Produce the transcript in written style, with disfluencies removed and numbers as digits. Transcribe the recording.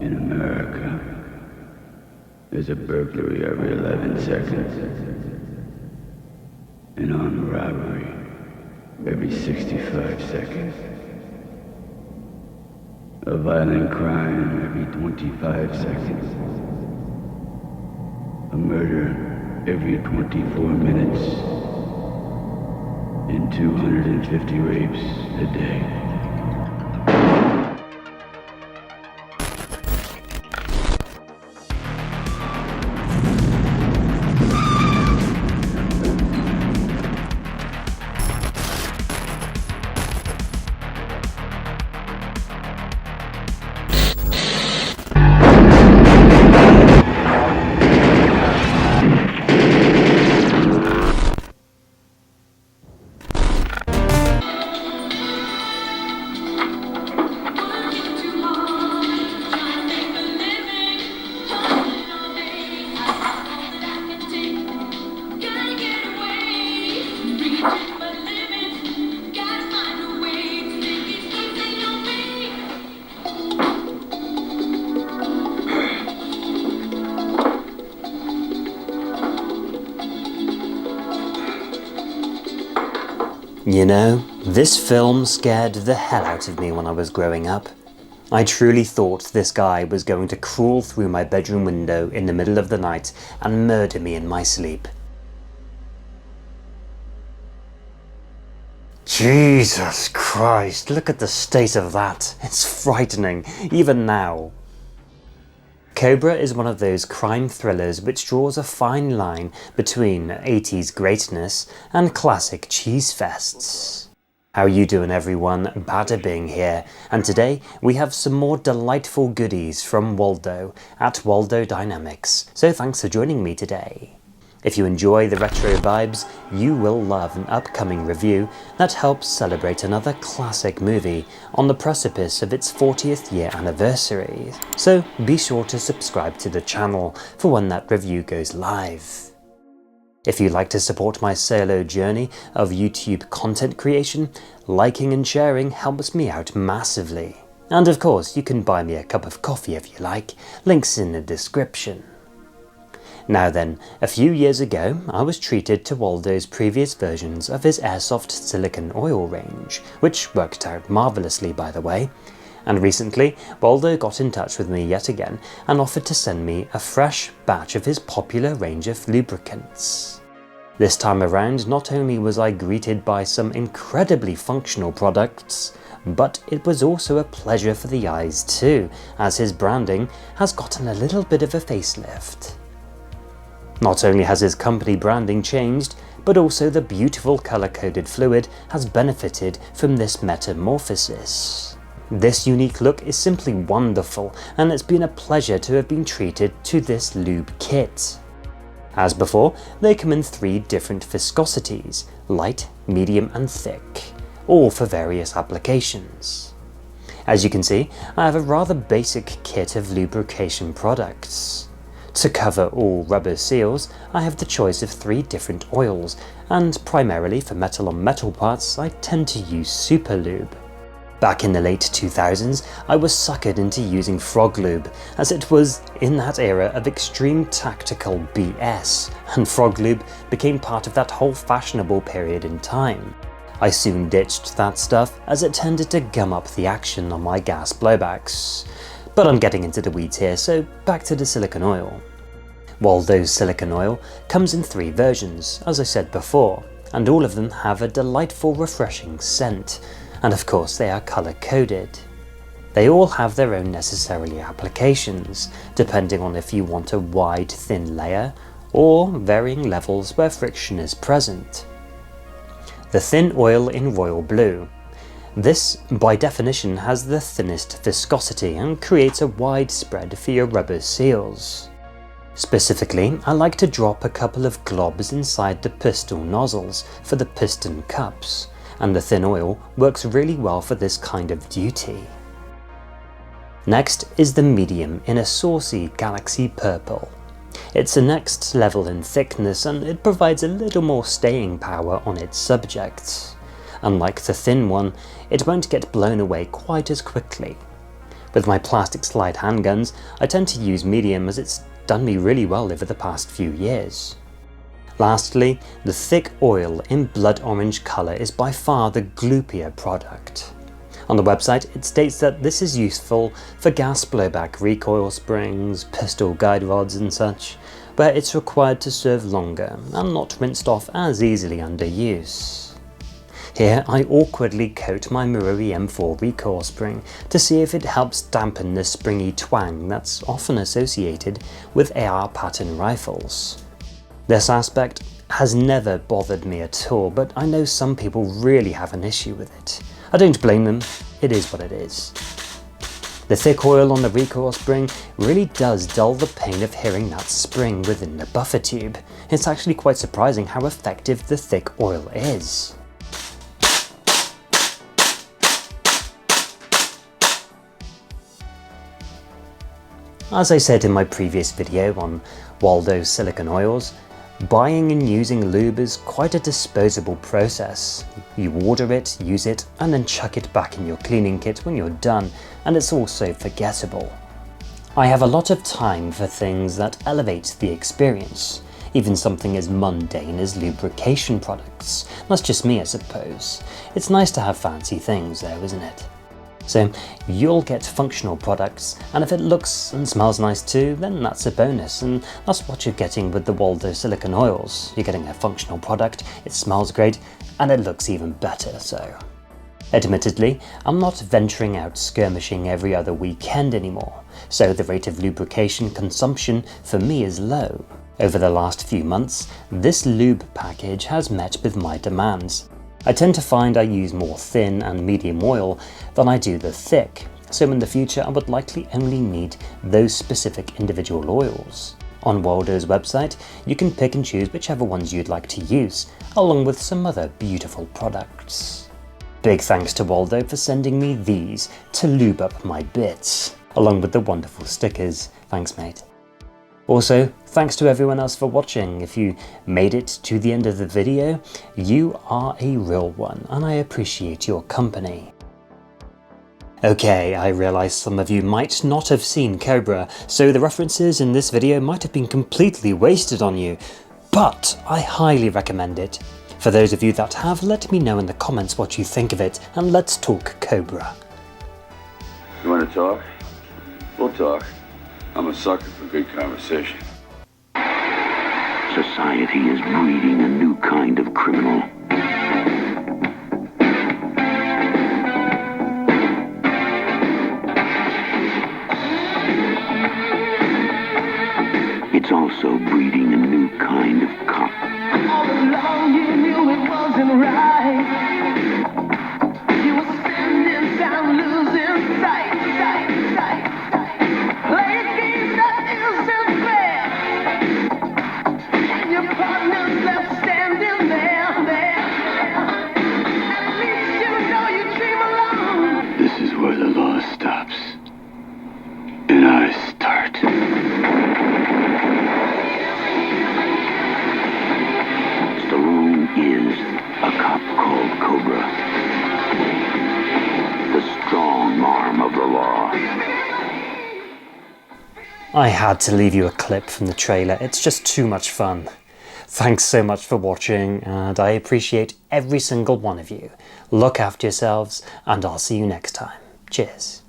In America, there's a burglary every 11 seconds. An armed robbery every 65 seconds. A violent crime every 25 seconds. A murder every 24 minutes. And 250 rapes a day. You know, this film scared the hell out of me when I was growing up. I truly thought this guy was going to crawl through my bedroom window in the middle of the night and murder me in my sleep. Jesus Christ, look at the state of that. It's frightening, even now. Cobra is one of those crime thrillers which draws a fine line between 80s greatness and classic cheese fests. How you doing everyone, Bada Bing here, and today we have some more delightful goodies from Waldo at Waldo Dynamics, so thanks for joining me today. If you enjoy the retro vibes, you will love an upcoming review that helps celebrate another classic movie on the precipice of its 40th year anniversary. So be sure to subscribe to the channel for when that review goes live. If you'd like to support my solo journey of YouTube content creation, liking and sharing helps me out massively. And of course, you can buy me a cup of coffee if you like, links in the description. Now then, a few years ago, I was treated to Waldo's previous versions of his airsoft silicone oil range, which worked out marvellously by the way, and recently Waldo got in touch with me yet again and offered to send me a fresh batch of his popular range of lubricants. This time around, not only was I greeted by some incredibly functional products, but it was also a pleasure for the eyes too, as his branding has gotten a little bit of a facelift. Not only has his company branding changed, but also the beautiful colour-coded fluid has benefited from this metamorphosis. This unique look is simply wonderful, and it's been a pleasure to have been treated to this lube kit. As before, they come in 3 different viscosities, light, medium and thick, all for various applications. As you can see, I have a rather basic kit of lubrication products. To cover all rubber seals, I have the choice of 3 different oils, and primarily for metal on metal parts, I tend to use Super Lube. Back in the late 2000s, I was suckered into using Frog Lube, as it was in that era of extreme tactical BS, and Frog Lube became part of that whole fashionable period in time. I soon ditched that stuff, as it tended to gum up the action on my gas blowbacks. But I'm getting into the weeds here, so back to the silicone oil. Waldo's silicone oil comes in 3 versions, as I said before, and all of them have a delightful refreshing scent, and of course they are colour-coded. They all have their own necessary applications, depending on if you want a wide thin layer, or varying levels where friction is present. The thin oil in royal blue. This, by definition, has the thinnest viscosity and creates a wide spread for your rubber seals. Specifically, I like to drop a couple of globs inside the pistol nozzles for the piston cups, and the thin oil works really well for this kind of duty. Next is the medium in a saucy galaxy purple. It's the next level in thickness and it provides a little more staying power on its subject. Unlike the thin one, it won't get blown away quite as quickly. With my plastic slide handguns, I tend to use medium as it's done me really well over the past few years. Lastly, the thick oil in blood orange colour is by far the gloopier product. On the website, it states that this is useful for gas blowback recoil springs, pistol guide rods and such, where it's required to serve longer and not rinsed off as easily under use. Here I awkwardly coat my Miruri M4 recoil spring to see if it helps dampen the springy twang that's often associated with AR pattern rifles. This aspect has never bothered me at all, but I know some people really have an issue with it. I don't blame them, it is what it is. The thick oil on the recoil spring really does dull the pain of hearing that spring within the buffer tube. It's actually quite surprising how effective the thick oil is. As I said in my previous video on Waldo silicone oils, buying and using lube is quite a disposable process. You order it, use it, and then chuck it back in your cleaning kit when you're done, and it's also forgettable. I have a lot of time for things that elevate the experience, even something as mundane as lubrication products. That's just me, I suppose. It's nice to have fancy things though, isn't it? So you'll get functional products, and if it looks and smells nice too, then that's a bonus, and that's what you're getting with the Waldo silicone oils. You're getting a functional product, it smells great, and it looks even better so. Admittedly, I'm not venturing out skirmishing every other weekend anymore, so the rate of lubrication consumption for me is low. Over the last few months, this lube package has met with my demands. I tend to find I use more thin and medium oil than I do the thick, so in the future I would likely only need those specific individual oils. On Waldo's website, you can pick and choose whichever ones you'd like to use, along with some other beautiful products. Big thanks to Waldo for sending me these to lube up my bits, along with the wonderful stickers. Thanks mate. Also, thanks to everyone else for watching. If you made it to the end of the video, you are a real one, and I appreciate your company. Okay, I realise some of you might not have seen Cobra, so the references in this video might have been completely wasted on you, but I highly recommend it. For those of you that have, let me know in the comments what you think of it, and let's talk Cobra. You want to talk? We'll talk. I'm a sucker for good conversation. Society is breeding a new kind of criminal. It's also breeding a new kind of cop. All along you knew it wasn't right. You were spending time losing sight. Playing games that isn't fair. And your partner's left standing there. At least you know you dream alone. This is where the law stops. And I start. Stallone is a cop called Cobra. The strong arm of the law. I had to leave you a clip from the trailer, it's just too much fun. Thanks so much for watching, and I appreciate every single one of you. Look after yourselves, and I'll see you next time. Cheers.